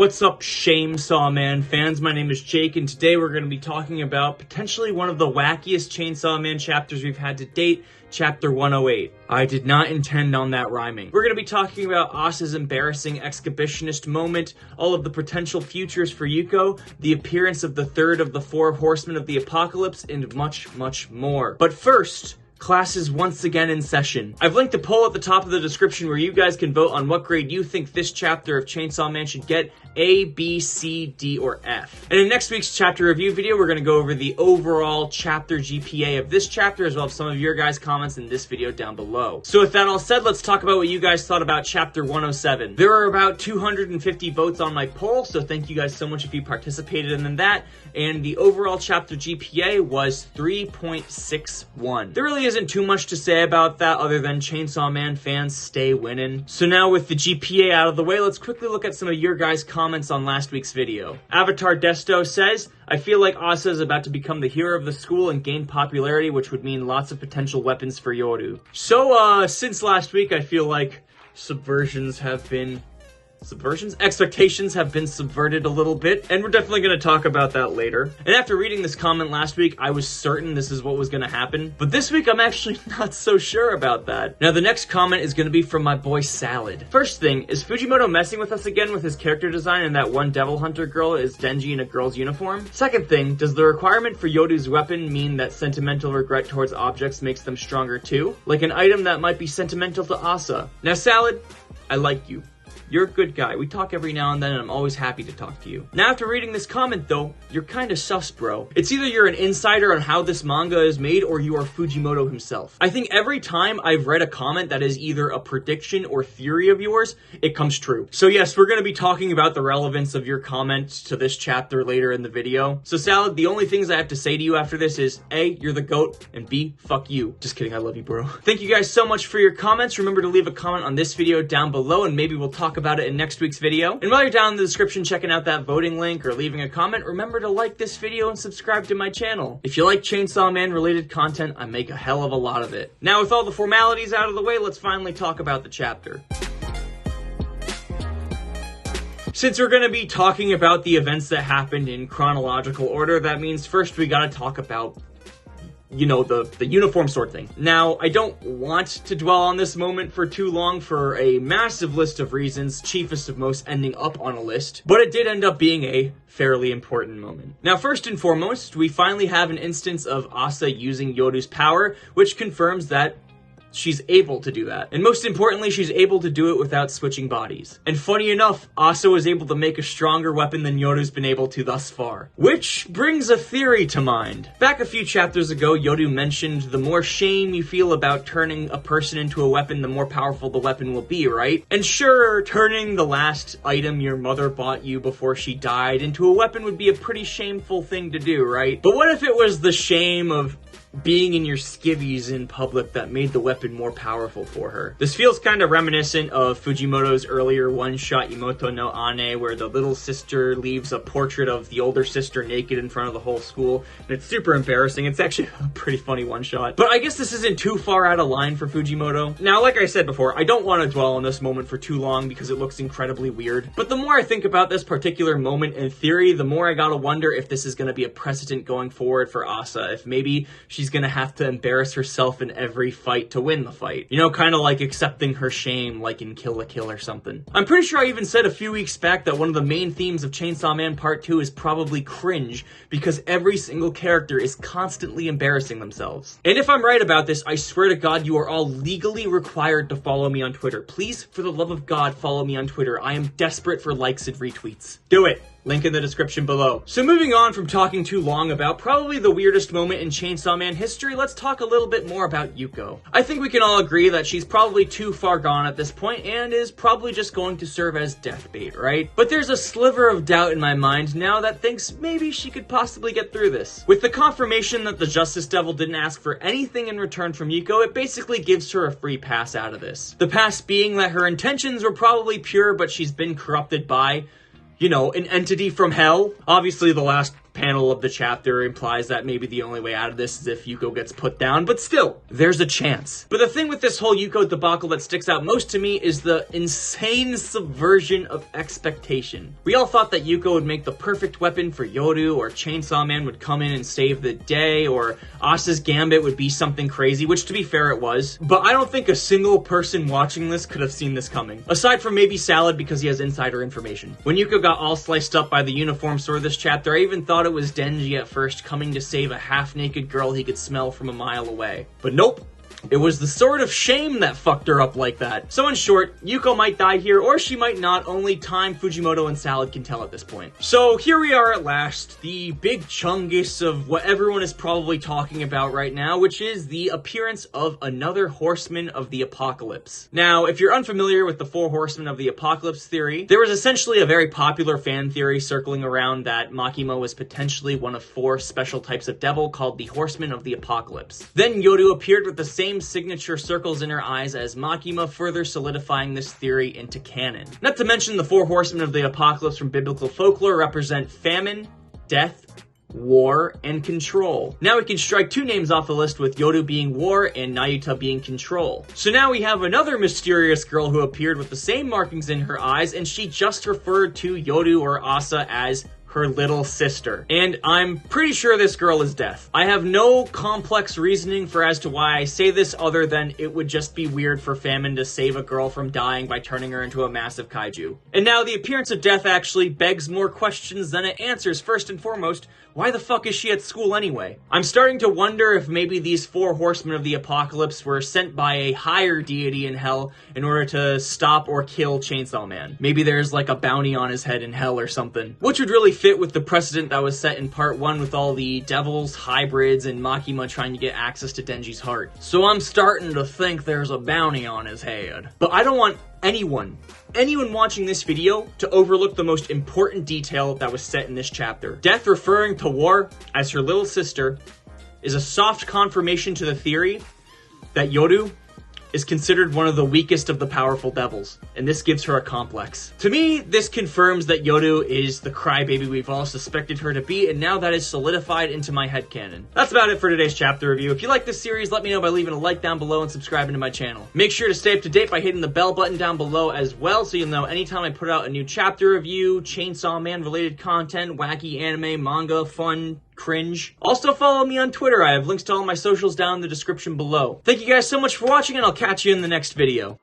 What's up, Chainsaw Man fans? My name is Jake, and today we're going to be talking about potentially one of the wackiest Chainsaw Man chapters we've had to date, Chapter 108. I did not intend on that rhyming. We're going to be talking about Asa's embarrassing exhibitionist moment, all of the potential futures for Yuko, the appearance of the third of the four Horsemen of the Apocalypse, and much, much more. But first, class is once again in session. I've linked a poll at the top of the description where you guys can vote on what grade you think this chapter of Chainsaw Man should get, A, B, C, D, or F. And in next week's chapter review video, we're going to go over the overall chapter GPA of this chapter, as well as some of your guys' comments in this video down below. So with that all said, let's talk about what you guys thought about chapter 107. There are about 250 votes on my poll, so thank you guys so much if you participated in that, and the overall chapter GPA was 3.61. There really isn't too much to say about that other than Chainsaw Man fans stay winning. So now with the GPA out of the way, let's quickly look at some of your guys' comments on last week's video. Avatar Desto says, I feel like Asa is about to become the hero of the school and gain popularity, which would mean lots of potential weapons for Yoru. So, since last week, I feel like expectations have been subverted a little bit, and we're definitely going to talk about that later. And after reading this comment last week, I was certain this is what was going to happen, but this week I'm actually not so sure about that. Now, the next comment is going to be from my boy Salad. First thing, is Fujimoto messing with us again with his character design and that one Devil Hunter girl is Denji in a girl's uniform? Second thing, does the requirement for Yoru's weapon mean that sentimental regret towards objects makes them stronger too? Like an item that might be sentimental to Asa. Now, Salad, I like you. You're a good guy. We talk every now and then, and I'm always happy to talk to you. Now, after reading this comment, though, you're kinda sus, bro. It's either you're an insider on how this manga is made, or you are Fujimoto himself. I think every time I've read a comment that is either a prediction or theory of yours, it comes true. So yes, we're gonna be talking about the relevance of your comment to this chapter later in the video. So Salad, the only things I have to say to you after this is, A, you're the GOAT, and B, fuck you. Just kidding, I love you, bro. Thank you guys so much for your comments. Remember to leave a comment on this video down below, and maybe we'll talk about it in next week's video. And while you're down in the description checking out that voting link or leaving a comment, remember to like this video and subscribe to my channel. If you like Chainsaw Man related content, I make a hell of a lot of it. Now with all the formalities out of the way, let's finally talk about the chapter. Since we're going to be talking about the events that happened in chronological order, that means first we gotta talk about, you know, the uniform sword thing. Now, I don't want to dwell on this moment for too long for a massive list of reasons, chiefest of most ending up on a list, but it did end up being a fairly important moment. Now, first and foremost, we finally have an instance of Asa using Yoru's power, which confirms that she's able to do that. And most importantly, she's able to do it without switching bodies. And funny enough, Asa was able to make a stronger weapon than Yoru's been able to thus far. Which brings a theory to mind. Back a few chapters ago, Yoru mentioned the more shame you feel about turning a person into a weapon, the more powerful the weapon will be, right? And sure, turning the last item your mother bought you before she died into a weapon would be a pretty shameful thing to do, right? But what if it was the shame of being in your skivvies in public that made the weapon more powerful for her? This feels kind of reminiscent of Fujimoto's earlier one-shot Imoto no Ane, where the little sister leaves a portrait of the older sister naked in front of the whole school, and it's super embarrassing. It's actually a pretty funny one-shot. But I guess this isn't too far out of line for Fujimoto. Now, like I said before, I don't want to dwell on this moment for too long because it looks incredibly weird. But the more I think about this particular moment in theory, the more I gotta wonder if this is gonna be a precedent going forward for Asa, if maybe she's gonna have to embarrass herself in every fight to win the fight. You know, kind of like accepting her shame, like in Kill la Kill or something. I'm pretty sure I even said a few weeks back that one of the main themes of Chainsaw Man Part 2 is probably cringe, because every single character is constantly embarrassing themselves. And if I'm right about this, I swear to God, you are all legally required to follow me on Twitter. Please, for the love of God, follow me on Twitter. I am desperate for likes and retweets. Do it! Link in the description below. So moving on from talking too long about probably the weirdest moment in Chainsaw Man history, let's talk a little bit more about Yuko. I think we can all agree that she's probably too far gone at this point and is probably just going to serve as death bait, right? But there's a sliver of doubt in my mind now that thinks maybe she could possibly get through this. With the confirmation that the Justice Devil didn't ask for anything in return from Yuko, it basically gives her a free pass out of this. The pass being that her intentions were probably pure, but she's been corrupted by, you know, an entity from hell. Obviously, the last panel of the chapter implies that maybe the only way out of this is if Yuko gets put down, but still, there's a chance. But the thing with this whole Yuko debacle that sticks out most to me is the insane subversion of expectation. We all thought that Yuko would make the perfect weapon for Yoru, or Chainsaw Man would come in and save the day, or Asa's gambit would be something crazy, which to be fair it was. But I don't think a single person watching this could have seen this coming. Aside from maybe Salad because he has insider information. When Yuko got all sliced up by the uniform sword this chapter, I even thought it was Denji at first coming to save a half-naked girl he could smell from a mile away. But nope. It was the sword of shame that fucked her up like that. So in short, Yuko might die here, or she might not. Only time, Fujimoto, and Salad can tell at this point. So here we are at last, the big chungus of what everyone is probably talking about right now, which is the appearance of another Horseman of the Apocalypse. Now, if you're unfamiliar with the 4 Horsemen of the Apocalypse theory, there was essentially a very popular fan theory circling around that Makima was potentially one of 4 special types of devil called the Horsemen of the Apocalypse. Then Yoru appeared with the same signature circles in her eyes as Makima, further solidifying this theory into canon. Not to mention the 4 Horsemen of the Apocalypse from biblical folklore represent famine, death, war, and control. Now we can strike 2 names off the list, with Yoru being war and Nayuta being control. So now we have another mysterious girl who appeared with the same markings in her eyes, and she just referred to Yoru or Asa as her little sister. And I'm pretty sure this girl is Death. I have no complex reasoning for as to why I say this other than it would just be weird for Famine to save a girl from dying by turning her into a massive kaiju. And now the appearance of Death actually begs more questions than it answers. First and foremost, why the fuck is she at school anyway? I'm starting to wonder if maybe these 4 Horsemen of the Apocalypse were sent by a higher deity in hell in order to stop or kill Chainsaw Man. Maybe there's like a bounty on his head in hell or something. Which would really fit with the precedent that was set in part 1 with all the devils, hybrids, and Makima trying to get access to Denji's heart. So I'm starting to think there's a bounty on his head. But I don't want anyone watching this video to overlook the most important detail that was set in this chapter. Death referring to War as her little sister is a soft confirmation to the theory that Yoru is considered one of the weakest of the powerful devils, and this gives her a complex. To me, this confirms that Yoru is the crybaby we've all suspected her to be, and now that is solidified into my headcanon. That's about it for today's chapter review. If you like this series, let me know by leaving a like down below and subscribing to my channel. Make sure to stay up to date by hitting the bell button down below as well, so you'll know anytime I put out a new chapter review, Chainsaw Man related content, wacky anime, manga, fun, cringe. Also follow me on Twitter. I have links to all my socials down in the description below. Thank you guys so much for watching, and I'll catch you in the next video.